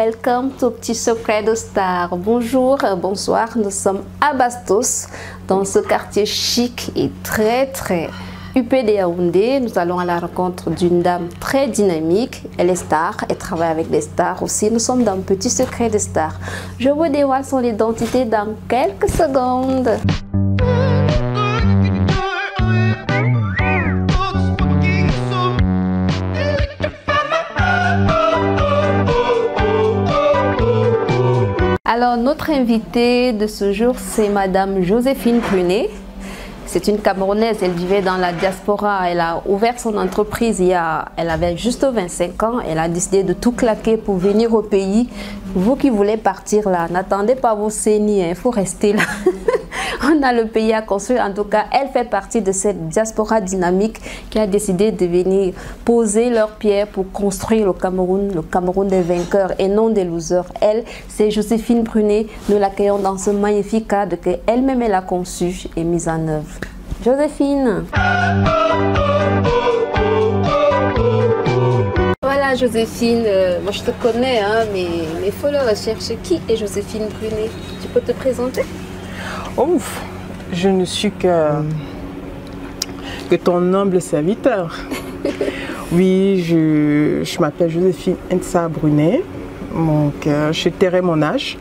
welcome to Petit Secret de Star. Bonjour, bonsoir, nous sommes à Bastos, dans ce quartier chic et très huppé de Yaoundé. Nous allons à la rencontre d'une dame très dynamique. Elle est star, elle travaille avec des stars aussi. Nous sommes dans Petit Secret de Star. Je vous dévoile son identité dans quelques secondes. Alors, notre invitée de ce jour, c'est Madame Joséphine Prunet. C'est une Camerounaise, elle vivait dans la diaspora, elle a ouvert son entreprise elle avait juste 25 ans, elle a décidé de tout claquer pour venir au pays. Vous qui voulez partir là, n'attendez pas vos sénies, il faut rester là. On a le pays à construire, en tout cas, elle fait partie de cette diaspora dynamique qui a décidé de venir poser leurs pierres pour construire le Cameroun des vainqueurs et non des losers. Elle, c'est Joséphine Prunet, nous l'accueillons dans ce magnifique cadre qu'elle-même elle a conçu et mis en œuvre. Joséphine. Voilà Joséphine, moi je te connais, hein, mais mes followers cherchent qui est Joséphine Prunet. Tu peux te présenter? Ouf, je ne suis que ton humble serviteur. Oui, je m'appelle Joséphine Ensa Brunet, donc je tairai mon âge.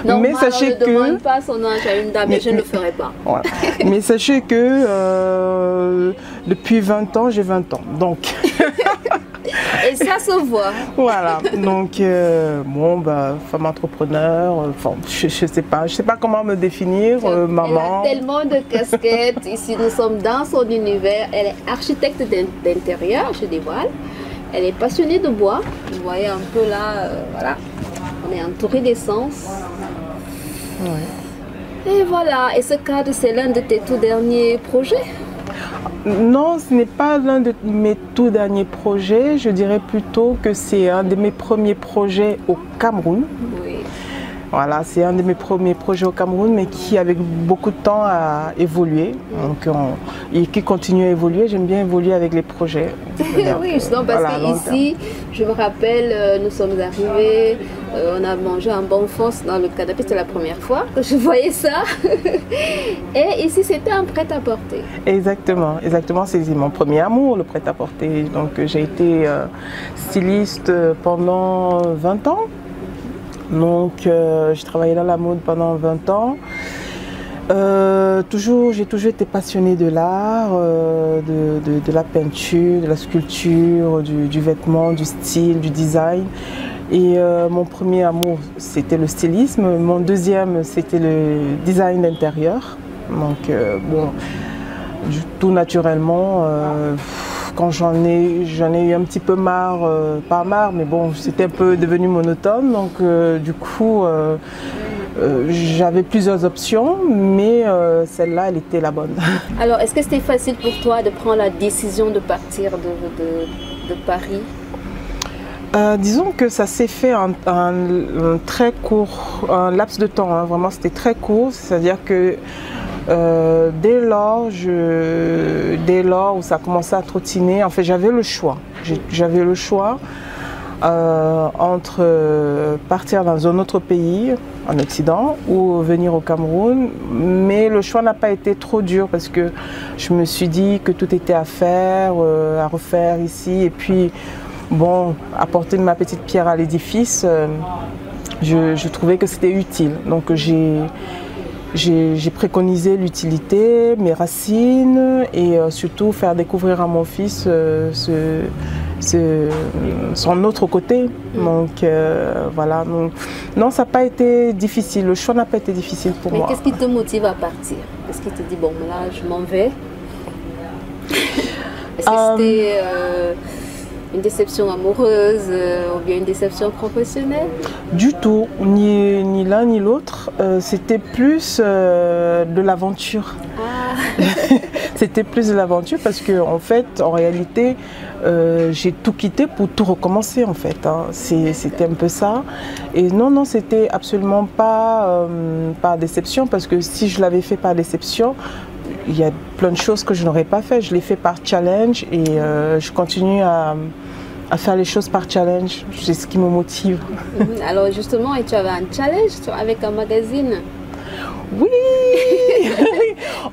Non, mais sachez que... ne demande pas son âge à une dame, mais je ne le ferai pas. Voilà. Mais sachez que depuis 20 ans, j'ai 20 ans, donc... Et ça se voit. Voilà, donc bon, bah, femme entrepreneur, je sais pas comment me définir, maman. Elle a tellement de casquettes. Ici, nous sommes dans son univers. Elle est architecte d'intérieur, je dévoile. Elle est passionnée de bois. Vous voyez un peu là, voilà. On est entouré d'essence. Ouais. Et voilà. Et ce cadre, c'est l'un de tes tout derniers projets? Non, ce n'est pas l'un de mes tout derniers projets. Je dirais plutôt que c'est un de mes premiers projets au Cameroun. Oui. Voilà, c'est un de mes premiers projets au Cameroun, mais qui, avec beaucoup de temps, a évolué. Donc, et qui continue à évoluer. J'aime bien évoluer avec les projets. Oui, justement, parce voilà, qu'ici, je me rappelle, nous sommes arrivés, on a mangé un bon fonce dans le canapé, c'était la première fois que je voyais ça. Et ici, c'était un prêt-à-porter. Exactement, c'est mon premier amour, le prêt-à-porter. Donc, j'ai été styliste pendant 20 ans. Donc, j'ai travaillé dans la mode pendant 20 ans. J'ai toujours été passionnée de l'art, de la peinture, de la sculpture, du vêtement, du style, du design. Et mon premier amour, c'était le stylisme. Mon deuxième, c'était le design d'intérieur. Donc, bon, tout naturellement, quand j'en ai eu un petit peu marre, pas marre, mais bon, c'était un peu devenu monotone. Donc, du coup, j'avais plusieurs options, mais celle-là, elle était la bonne. Alors, est-ce que c'était facile pour toi de prendre la décision de partir de Paris? Disons que ça s'est fait en très court laps de temps, hein. Vraiment, c'était très court, c'est-à-dire que dès lors où ça commençait à trottiner, en fait, j'avais le choix. J'avais le choix entre partir dans un autre pays, en Occident, ou venir au Cameroun. Mais le choix n'a pas été trop dur parce que je me suis dit que tout était à faire, à refaire ici. Et puis, bon, apporter ma petite pierre à l'édifice, je trouvais que c'était utile. Donc, j'ai préconisé l'utilité, mes racines et surtout faire découvrir à mon fils son autre côté. Donc voilà, non, ça n'a pas été difficile, le choix n'a pas été difficile pour moi. Mais qu'est-ce qui te motive à partir? Qu'est-ce qui te dit, bon là je m'en vais? Est-ce que c'était une déception amoureuse ou bien une déception professionnelle? Du tout, ni l'un ni l'autre. C'était plus de l'aventure. Ah. C'était plus de l'aventure parce que en fait, en réalité, j'ai tout quitté pour tout recommencer en fait. Hein. C'était un peu ça. Et non, c'était absolument pas par déception parce que si je l'avais fait par déception, il y a plein de choses que je n'aurais pas fait. Je l'ai fait par challenge et je continue à faire les choses par challenge. C'est ce qui me motive. Alors justement, et tu avais un challenge avec un magazine? Oui.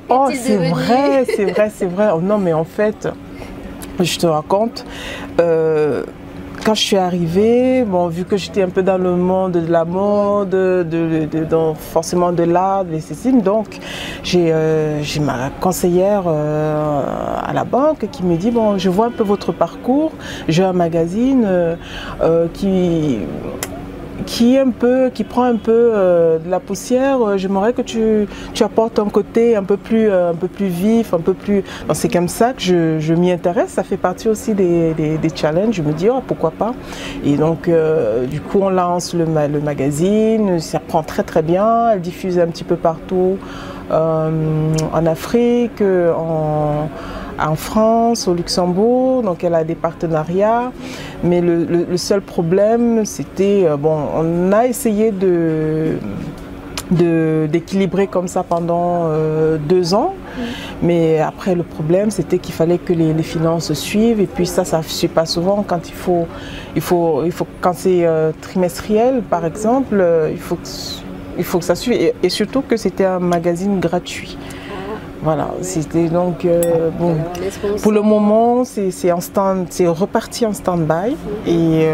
Oh, c'est vrai, c'est vrai, c'est vrai. Oh, non, mais en fait, je te raconte. Quand je suis arrivée, bon, vu que j'étais un peu dans le monde de la mode, forcément de l'art, de l'esthétisme, donc j'ai ma conseillère à la banque qui me dit, bon, je vois un peu votre parcours, j'ai un magazine qui prend un peu de la poussière. J'aimerais que tu apportes un côté un peu plus vif, un peu plus... C'est comme ça que je m'y intéresse. Ça fait partie aussi des challenges. Je me dis, oh, pourquoi pas. Et donc, du coup, on lance le magazine. Ça prend très très bien. Elle diffuse un petit peu partout, en Afrique, en France, au Luxembourg, donc elle a des partenariats, mais le seul problème c'était, bon, on a essayé d'équilibrer comme ça pendant 2 ans, mais après le problème c'était qu'il fallait que les finances suivent, et puis ça ne suit pas souvent. Quand quand c'est trimestriel par exemple, il faut que ça suive, et surtout que c'était un magazine gratuit. Voilà, c'était donc bon. Pour le moment, c'est reparti en stand-by, et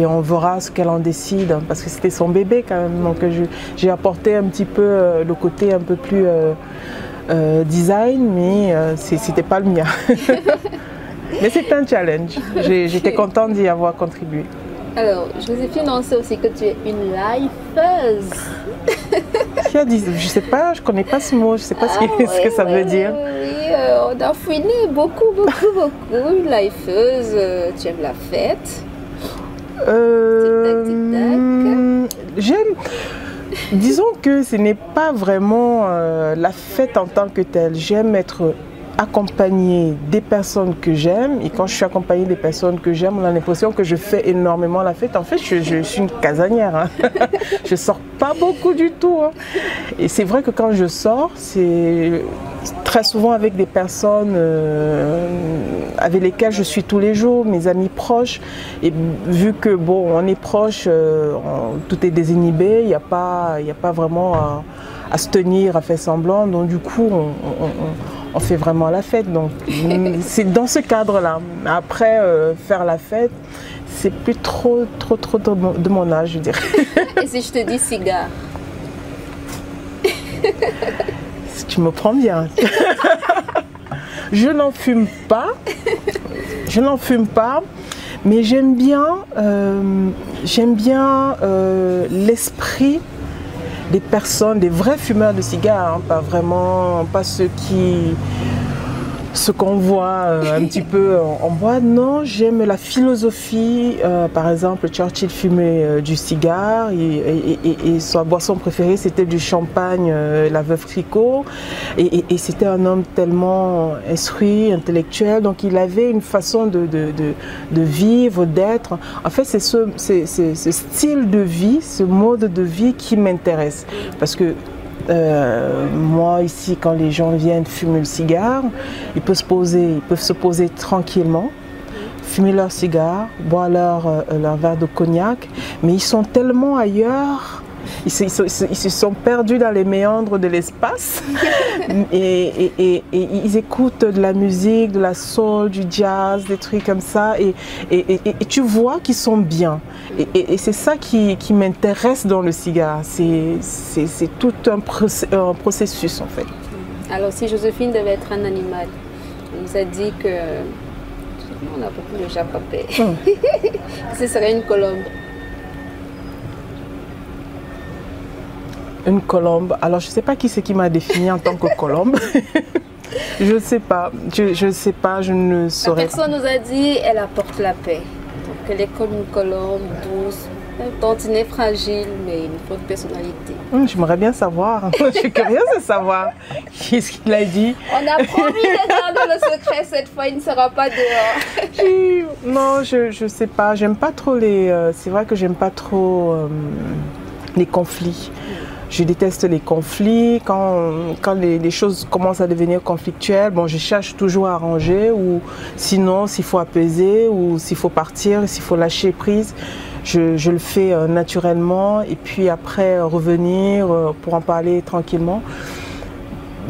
on verra ce qu'elle en décide, parce que c'était son bébé quand même. Donc j'ai apporté un petit peu le côté un peu plus design, mais c'était pas le mien. Mais c'est un challenge. J'étais contente d'y avoir contribué. Alors, Joséphine, on sait aussi que tu es une lifeuse. Qui a dit? Je sais pas, je connais pas ce mot, je sais pas ce que ça veut dire. Oui, on a fouiné beaucoup. Une lifeuse, tu aimes la fête? J'aime. Disons que ce n'est pas vraiment la fête en tant que telle. J'aime être accompagnée des personnes que j'aime, et quand je suis accompagnée des personnes que j'aime, on a l'impression que je fais énormément la fête. En fait, je suis une casanière, hein. Je sors pas beaucoup du tout, hein. Et c'est vrai que quand je sors, c'est très souvent avec des personnes avec lesquelles je suis tous les jours, mes amis proches, et vu que bon, on est proches, tout est désinhibé, il n'y a pas vraiment à se tenir, à faire semblant, donc du coup on fait vraiment la fête. Donc c'est dans ce cadre-là. Après, faire la fête, c'est plus trop de mon âge, je dirais. Et si je te dis cigare? Tu me prends bien. Je n'en fume pas. Mais j'aime bien l'esprit des personnes, des vrais fumeurs de cigares, hein, pas ceux qu'on voit un petit peu en boîte. Non, j'aime la philosophie. Par exemple, Churchill fumait du cigare, et sa boisson préférée c'était du champagne, la Veuve Clicquot, et c'était un homme tellement instruit, intellectuel, donc il avait une façon de vivre, d'être. En fait, c'est ce style de vie, ce mode de vie qui m'intéresse, parce que moi ici, quand les gens viennent fumer le cigare, ils peuvent se poser tranquillement, fumer leur cigare, boire leur verre de cognac, mais ils sont tellement ailleurs, ils se sont perdus dans les méandres de l'espace, et ils écoutent de la musique, de la soul, du jazz, des trucs comme ça, et tu vois qu'ils sont bien. Et c'est ça qui m'intéresse dans le cigare, c'est tout un processus en fait. Alors si Joséphine devait être un animal, on nous a dit que... On a beaucoup de japapé. Ce serait une colombe. Une colombe. Alors je ne sais pas qui c'est qui m'a défini en tant que colombe. Je ne sais pas. Je ne sais pas, je ne saurais pas. La personne nous a dit qu'elle apporte la paix. Donc elle est comme une colombe douce, un tantinet fragile, mais une forte personnalité. J'aimerais bien savoir. Je suis curieuse de savoir. Qu'est-ce qu'il a dit? On a promis de garder le secret cette fois, il ne sera pas dehors. Non, je ne sais pas. J'aime pas trop les... c'est vrai que j'aime pas trop les conflits. Je déteste les conflits. Quand les choses commencent à devenir conflictuelles, bon, je cherche toujours à arranger, ou sinon, s'il faut apaiser, ou s'il faut partir, s'il faut lâcher prise, je le fais naturellement, et puis après revenir pour en parler tranquillement.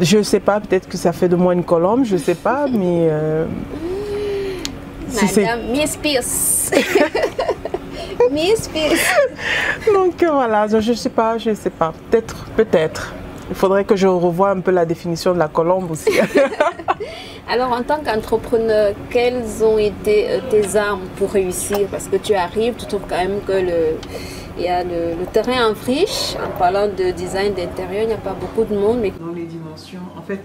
Je ne sais pas, peut-être que ça fait de moi une colombe, je ne sais pas, mais... Madame Miss Pierce. Miss Pierce. Donc voilà, je ne sais pas, peut-être. Il faudrait que je revoie un peu la définition de la colombe aussi. Alors, en tant qu'entrepreneur, quelles ont été tes armes pour réussir? Parce que tu arrives, tu trouves quand même que il y a le terrain en friche. En parlant de design d'intérieur, il n'y a pas beaucoup de monde. Mais... Dans les dimensions, en fait,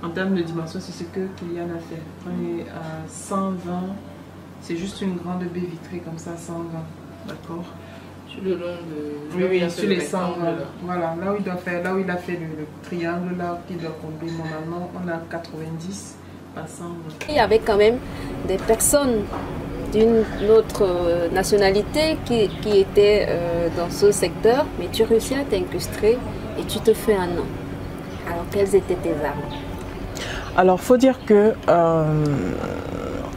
en termes de dimensions, c'est ce que Kylian a fait. On est à 120, c'est juste une grande baie vitrée comme ça, 120, d'accord? Sur le long de... Oui, sur les 120. Voilà, là où il a fait le triangle, là, qui doit combler normalement, on a 90 par 120. Il y avait quand même des personnes d'une autre nationalité qui étaient dans ce secteur, mais tu réussis à t'incrustrer et tu te fais un nom. Alors, quelles étaient tes armes? Alors, il faut dire que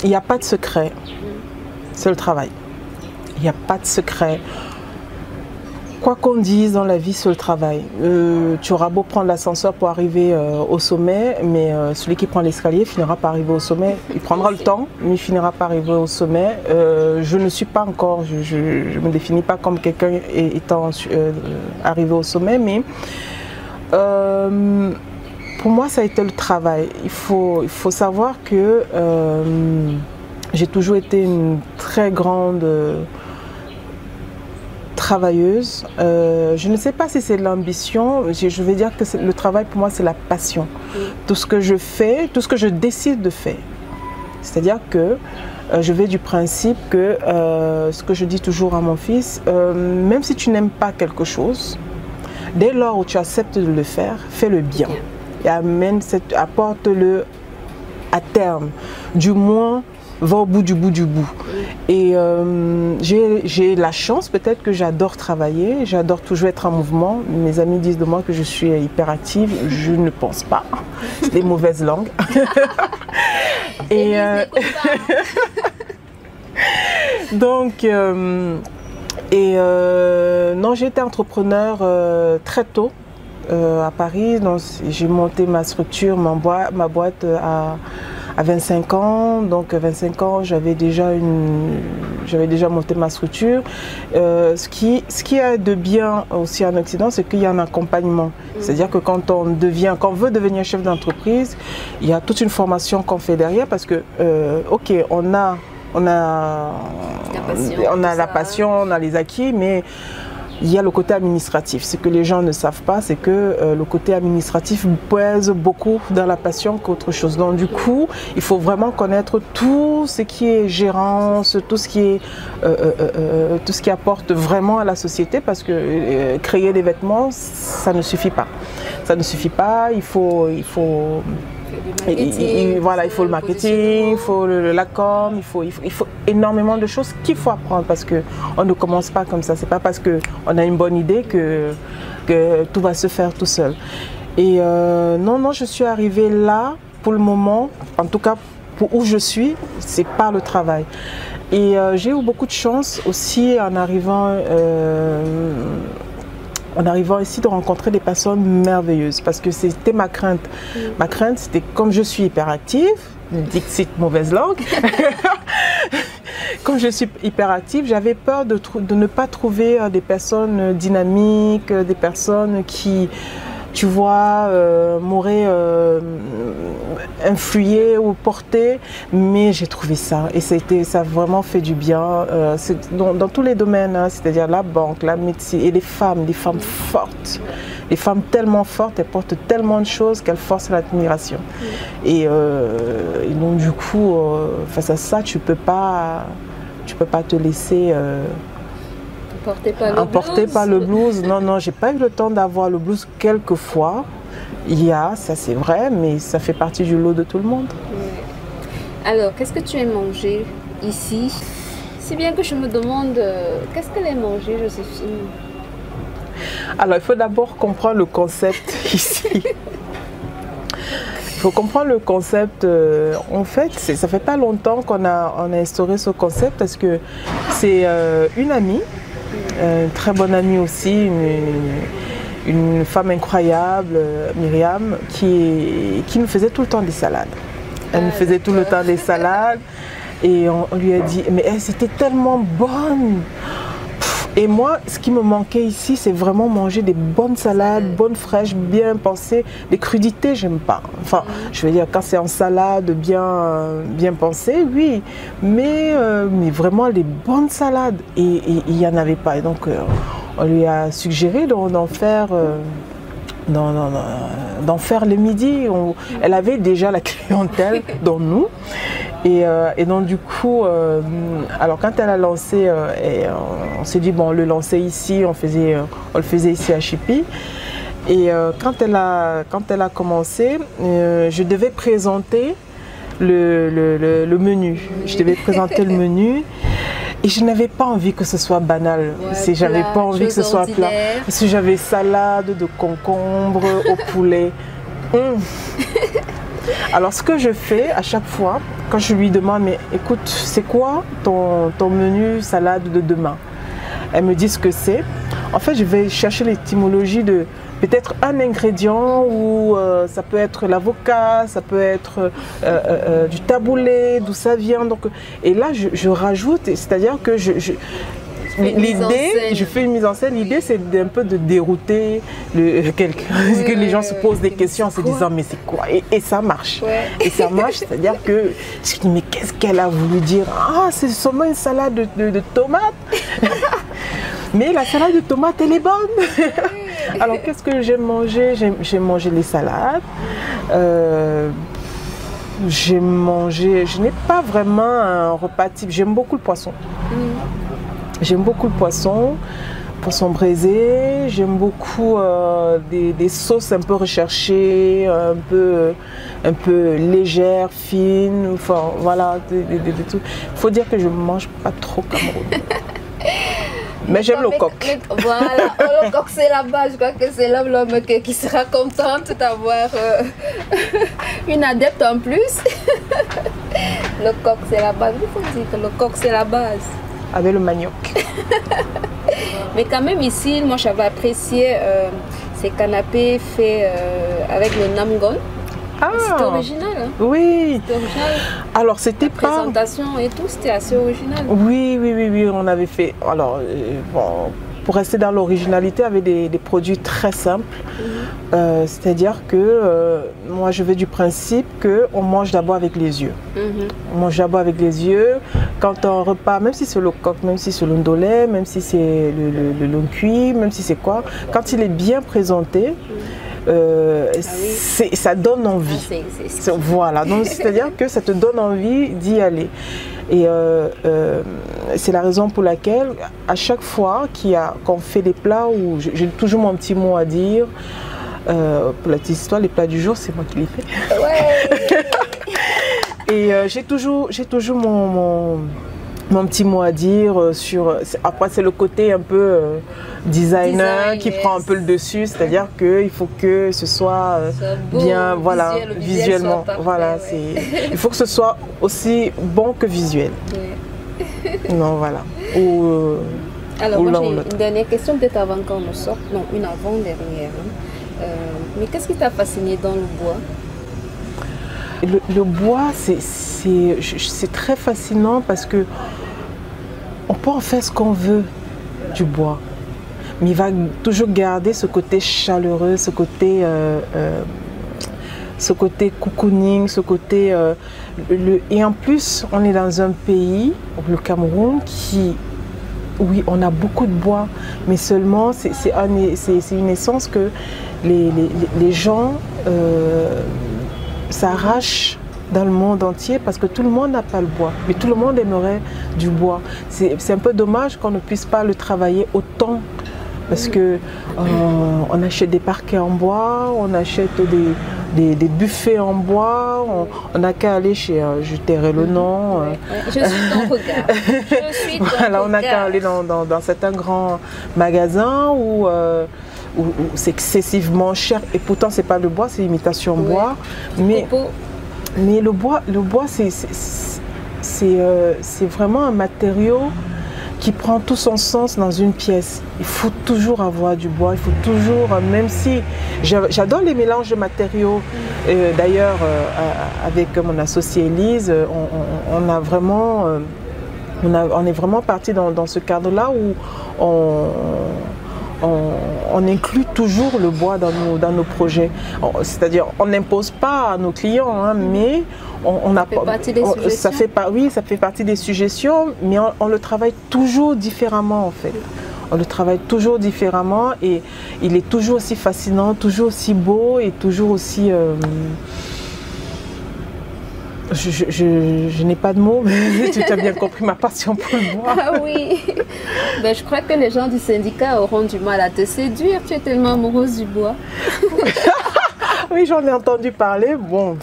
il n'y a pas de secret, c'est le travail. Il n'y a pas de secret. Quoi qu'on dise dans la vie, c'est le travail. Tu auras beau prendre l'ascenseur pour arriver au sommet, mais celui qui prend l'escalier finira par arriver au sommet. Il prendra le temps, mais il finira par arriver au sommet. Je ne suis pas encore, je ne me définis pas comme quelqu'un étant arrivé au sommet, mais pour moi, ça a été le travail. Il faut savoir que j'ai toujours été une très grande travailleuse. Je ne sais pas si c'est de l'ambition. Je vais dire que le travail, pour moi, c'est la passion. Tout ce que je fais, tout ce que je décide de faire. C'est-à-dire que je vais du principe que, ce que je dis toujours à mon fils, même si tu n'aimes pas quelque chose, dès lors où tu acceptes de le faire, fais-le bien. Et apporte-le à terme. Du moins, va au bout du bout du bout. Et j'ai la chance, peut-être que j'adore travailler, j'adore toujours être en mouvement. Mes amis disent de moi que je suis hyperactive, je ne pense pas. C'est des mauvaises langues. Et donc, non, j'ai été entrepreneur très tôt à Paris. J'ai monté ma structure, ma boîte à 25 ans, donc 25 ans, j'avais déjà monté ma structure. Ce qui est de bien aussi en Occident, c'est qu'il y a un accompagnement. C'est-à-dire que quand on veut devenir chef d'entreprise, il y a toute une formation qu'on fait derrière parce que, ok, on a la passion, on a les acquis, mais il y a le côté administratif. Ce que les gens ne savent pas, c'est que le côté administratif pèse beaucoup dans la passion qu'autre chose. Donc du coup, il faut vraiment connaître tout ce qui est gérance, tout ce qui apporte vraiment à la société, parce que créer des vêtements, ça ne suffit pas. Ça ne suffit pas, il faut le marketing, il faut la com, il faut énormément de choses qu'il faut apprendre parce qu'on ne commence pas comme ça. C'est pas parce qu'on a une bonne idée que tout va se faire tout seul. Et non, je suis arrivée là pour le moment, en tout cas pour où je suis, c'est par le travail. Et j'ai eu beaucoup de chance aussi en arrivant ici de rencontrer des personnes merveilleuses parce que c'était ma crainte. Ma crainte, c'était comme je suis hyperactive, dixit mauvaise langue, comme je suis hyperactive, j'avais peur de ne pas trouver des personnes dynamiques, des personnes qui, tu vois, m'auraient influé ou porté, mais j'ai trouvé ça et ça a vraiment fait du bien dans tous les domaines, hein, c'est-à-dire la banque, la médecine et des femmes fortes, les femmes tellement fortes, elles portent tellement de choses qu'elles forcent l'admiration et donc du coup face à ça tu peux pas te laisser emporter par le blues. Non, j'ai pas eu le temps d'avoir le blues quelquefois. Ça c'est vrai, mais ça fait partie du lot de tout le monde. Alors, qu'est-ce que tu aimes manger ici? Si bien que je me demande, qu'est-ce qu'elle aime manger, Joséphine? Alors, il faut d'abord comprendre le concept ici. Il faut comprendre le concept. En fait, ça fait pas longtemps qu'on a instauré ce concept parce que c'est une amie, une très bonne amie aussi, une femme incroyable, Myriam, qui nous faisait tout le temps des salades. Elle nous faisait tout le temps des salades et on lui a dit, mais elles étaient tellement bonnes. Et moi, ce qui me manquait ici, c'est vraiment manger des bonnes salades, bonnes, fraîches, bien pensées. Les crudités, j'aime pas. Enfin, je veux dire, quand c'est en salade, bien pensé, oui. Mais vraiment, les bonnes salades. Et il n'y en avait pas. Et donc, on lui a suggéré d'en faire... d'en faire le midi. Elle avait déjà la clientèle, dont nous. Et donc du coup, alors quand elle a lancé, on s'est dit bon, on le lançait ici, on le faisait ici à Chipi. Et quand elle a commencé, je devais présenter le menu. Je devais présenter le menu. Et je n'avais pas envie que ce soit banal. Ouais, j'avais pas envie que ce soit plat. Parce que j'avais salade de concombre au poulet. Alors ce que je fais à chaque fois, quand je lui demande, mais écoute, c'est quoi ton menu salade de demain? Elle me dit ce que c'est. En fait, je vais chercher l'étymologie de peut-être un ingrédient ou ça peut être l'avocat, ça peut être du taboulé, d'où ça vient. Donc, et là, je rajoute, c'est-à-dire que l'idée, je fais une mise en scène. L'idée, c'est un peu de dérouter quelqu'un. Que les gens se posent des questions en se disant, mais c'est quoi? Et ça marche. Ouais. Et ça marche, c'est-à-dire que je dis, mais qu'est-ce qu'elle a voulu dire? Ah, c'est seulement une salade de tomates. Mais la salade de tomates, elle est bonne. Alors, qu'est-ce que j'aime manger? J'aime manger les salades. Je n'ai pas vraiment un repas type. J'aime beaucoup le poisson. J'aime beaucoup le poisson braisé. J'aime beaucoup des sauces un peu recherchées, un peu légères, fines. Enfin, voilà. Il faut dire que je ne mange pas trop camerounais. Mais j'aime le coq. Voilà, le coq c'est la base. Je crois que c'est l'homme qui sera contente d'avoir une adepte en plus. Le coq c'est la base. Il faut dire que le coq c'est la base. Avec le manioc. Mais quand même ici, moi j'avais apprécié ces canapés faits avec le namgon. Ah, c'était original. Hein? Oui. C'était original. Alors c'était pas... La présentation et tout, c'était assez original. Oui, on avait fait... Alors, bon, pour rester dans l'originalité, avec des produits très simples. C'est-à-dire que moi, je vais du principe qu'on mange d'abord avec les yeux. On mange d'abord avec les yeux. Quand on repart, même si c'est le coq, même si c'est le ndolé, même si c'est le long cuit, même si c'est quoi, quand il est bien présenté, ça donne envie. Voilà, donc c'est-à-dire que ça te donne envie d'y aller. Et c'est la raison pour laquelle, à chaque fois qu'on fait des plats où j'ai toujours mon petit mot à dire, pour la petite histoire, les plats du jour, c'est moi qui les fais. Ouais. Et j'ai toujours mon petit mot à dire sur... Après, c'est le côté un peu designer qui prend un peu le dessus, c'est-à-dire qu'il faut que ce soit beau, bien, voilà, visuellement. Voilà, il faut que ce soit aussi bon que visuel. Ouais. Non, voilà. Alors, moi, j'ai une dernière question, peut-être avant qu'on me sorte. Non, une avant-dernière. Mais qu'est-ce qui t'a fasciné dans le bois? Le bois, c'est très fascinant parce que on peut en faire ce qu'on veut du bois, mais il va toujours garder ce côté chaleureux, ce côté cocooning, ce côté et en plus on est dans un pays, le Cameroun, oui, on a beaucoup de bois, mais seulement c'est une essence que les gens s'arrachent dans le monde entier parce que tout le monde n'a pas le bois, mais tout le monde aimerait du bois. C'est un peu dommage qu'on ne puisse pas le travailler autant parce que on achète des parquets en bois, on achète des buffets en bois. On n'a qu'à aller chez, je tairai le nom. Je suis ton regard. Je suis ton Voilà, on n'a qu'à regard. aller dans certains grands magasins où c'est excessivement cher et pourtant c'est pas le bois, c'est imitation Ouais. bois. Mais le bois c'est vraiment un matériau qui prend tout son sens dans une pièce. Il faut toujours avoir du bois, il faut toujours, même si j'adore les mélanges de matériaux. D'ailleurs, avec mon associée Elise, on a vraiment, on est vraiment parti dans ce cadre-là où on inclut toujours le bois dans nos projets. C'est-à-dire, on n'impose pas à nos clients, hein, mais ça fait partie des suggestions, mais on le travaille toujours différemment en fait. On le travaille toujours différemment et il est toujours aussi fascinant, toujours aussi beau et toujours aussi... Je n'ai pas de mots, mais tu as bien compris ma passion pour le bois. Ah oui. Ben, je crois que les gens du syndicat auront du mal à te séduire. Tu es tellement amoureuse du bois. Oui, j'en ai entendu parler. Bon,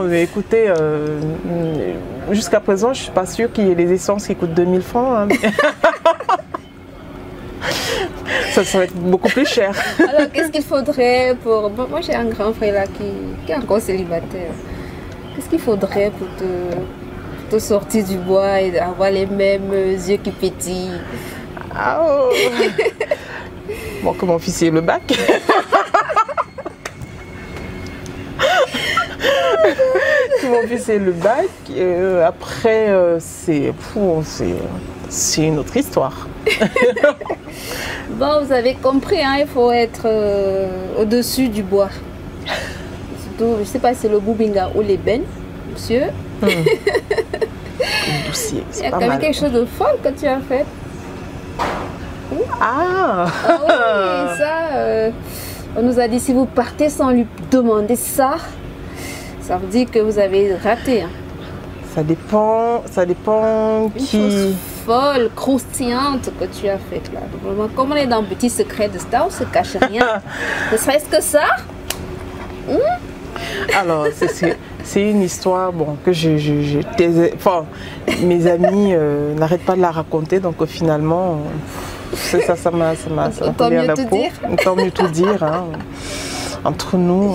mais écoutez, jusqu'à présent, je ne suis pas sûre qu'il y ait des essences qui coûtent 2000 francs. Hein. Ça va être beaucoup plus cher. Alors, qu'est-ce qu'il faudrait pour... Bon, moi, j'ai un grand frère là qui est encore célibataire. Qu'est-ce qu'il faudrait pour te sortir du bois et avoir les mêmes yeux qui pétillent? Ah, oh. Bon, comme officier le bac. Comme officier le bac. Après, c'est une autre histoire. Bon, vous avez compris, hein, il faut être au-dessus du bois. Surtout, je ne sais pas si c'est le boubinga ou l'ébène, monsieur. Doucier, Il y a quand même quelque chose de folle que tu as fait. Ah, oui, ça, on nous a dit si vous partez sans lui demander ça, ça veut dire que vous avez raté. Hein. Ça dépend Une chose folle, croustillante que tu as faite là. Vraiment, comme on est dans un petit secret de star, on ne se cache rien. Ne serait-ce que ça. Alors, c'est une histoire bon, que enfin, mes amis n'arrêtent pas de la raconter, donc finalement, ça m'a collé à la peau. Tant mieux tout dire. Hein. Entre nous,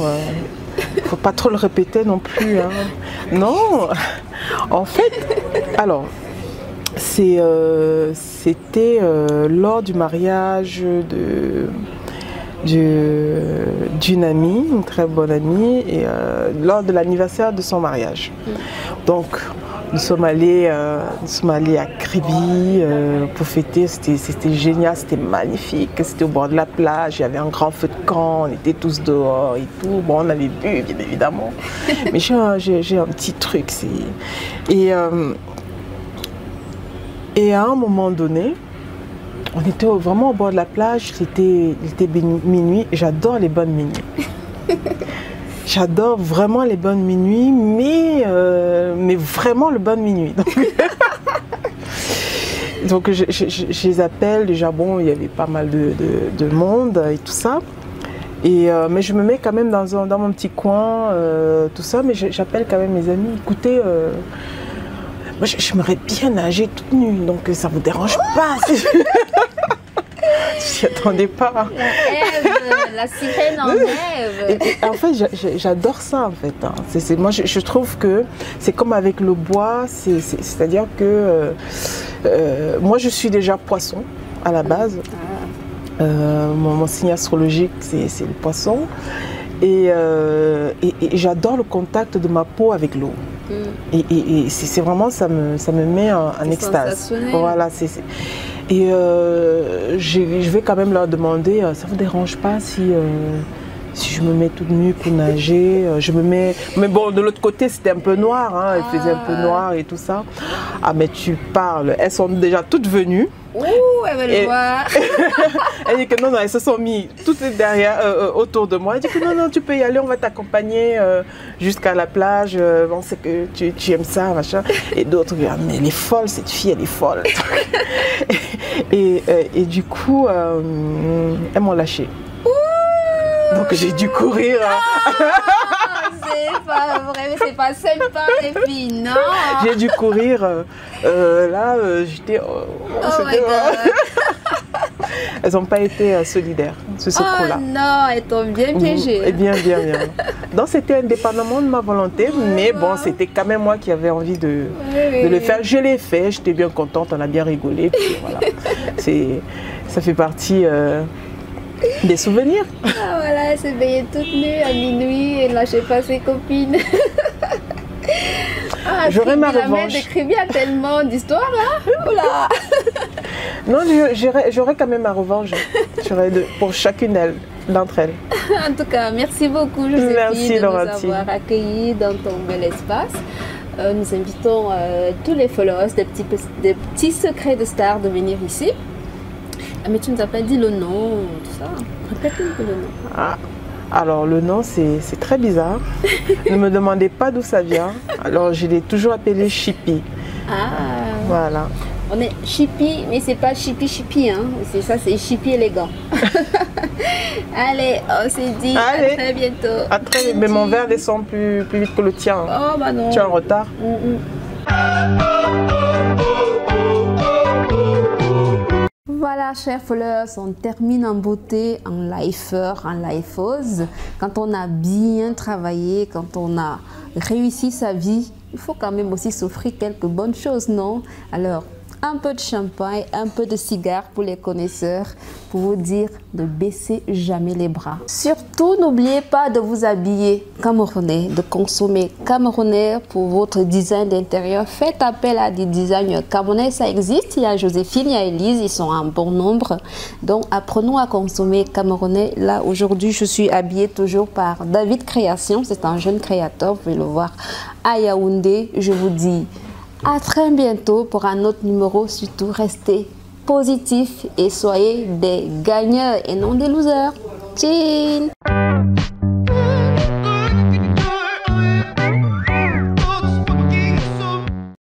il ne faut pas trop le répéter non plus. Hein. Non, en fait, alors, c'était lors du mariage d'une amie, une très bonne amie, et lors de l'anniversaire de son mariage. Donc, nous sommes allés à Kribi pour fêter, c'était génial, c'était magnifique, c'était au bord de la plage, il y avait un grand feu de camp, on était tous dehors et tout. Bon, on avait bu, bien évidemment, mais j'ai un petit truc. Et à un moment donné, on était vraiment au bord de la plage, il était minuit, et j'adore les bonnes minuit. J'adore vraiment les bonnes minuit, mais vraiment le bonne minuit. Donc je les appelle, déjà bon, il y avait pas mal de monde et tout ça. Mais je me mets quand même dans mon petit coin, tout ça, mais j'appelle quand même mes amis, écoutez, moi j'aimerais bien nager toute nue, donc ça vous dérange pas Je n'y attendais pas. La sirène en rêve. Et en fait, j'adore ça en fait. Hein. Moi, je trouve que c'est comme avec le bois, c'est-à-dire que moi, je suis déjà poisson à la base. Mon signe astrologique, c'est le poisson. Et j'adore le contact de ma peau avec l'eau. Et c'est vraiment, ça me met en extase. Voilà, Et je vais quand même leur demander, ça ne vous dérange pas si je me mets toute nue pour nager, Mais bon, de l'autre côté, c'était un peu noir, hein, il faisait un peu noir et tout ça. Ah, mais tu parles, elles sont déjà toutes venues. Ouh, elle veut le voir. Elle dit que non, elles se sont mis toutes derrière, autour de moi. Elle dit que non, tu peux y aller, on va t'accompagner jusqu'à la plage. On sait que tu aimes ça, machin. Et d'autres, mais elle est folle, cette fille, elle est folle. et du coup, elles m'ont lâché. Donc j'ai dû courir. C'est pas vrai, mais c'est pas sympa les filles, non. J'ai dû courir. J'étais... Oh my God. Elles n'ont pas été solidaires sur ce coup-là. Oh non, elles t'ont bien piégé. Et bien. Donc c'était indépendamment de ma volonté, mais bon, c'était quand même moi qui avais envie de le faire. Je l'ai fait, j'étais bien contente, on a bien rigolé. Puis voilà. Ça fait partie des souvenirs. Ah voilà, elle s'est veillée toute nue à minuit et lâchait pas ses copines. Ah, j'aurais ma revanche. revanche. Il y a tellement d'histoires là. Oula. Non, j'aurais quand même ma revanche. Pour chacune d'entre elles. En tout cas, merci beaucoup Joséphine merci, de Laurentine. nous avoir accueillis dans ton bel espace. Nous invitons tous les followers des petits secrets de stars de venir ici. Mais tu ne nous as pas dit le nom, tout ça. Répète un peu le nom. Ah. Alors le nom c'est très bizarre. Ne me demandez pas d'où ça vient. Alors je l'ai toujours appelé Chippy. Ah. Voilà. On est Chippy, mais c'est pas Chippy hein. C'est ça, c'est Chippy élégant. Allez, on s'est dit à très bientôt. À très vite. Mais mon verre descend plus vite que le tien. Oh bah non. Tu es en retard. Voilà, chers followers, on termine en beauté, en lifeur, en lifeuse. Quand on a bien travaillé, quand on a réussi sa vie, il faut quand même aussi s'offrir quelques bonnes choses, non? Alors, un peu de champagne, un peu de cigare pour les connaisseurs, pour vous dire de baisser jamais les bras. Surtout, n'oubliez pas de vous habiller camerounais, de consommer camerounais pour votre design d'intérieur. Faites appel à des designers camerounais, ça existe. Il y a Joséphine, il y a Elise, ils sont en bon nombre. Donc, apprenons à consommer camerounais. Là, aujourd'hui, je suis habillée toujours par David Création. C'est un jeune créateur, vous pouvez le voir à Yaoundé. Je vous dis à très bientôt pour un autre numéro. Surtout, restez positifs et soyez des gagneurs et non des losers. Tching!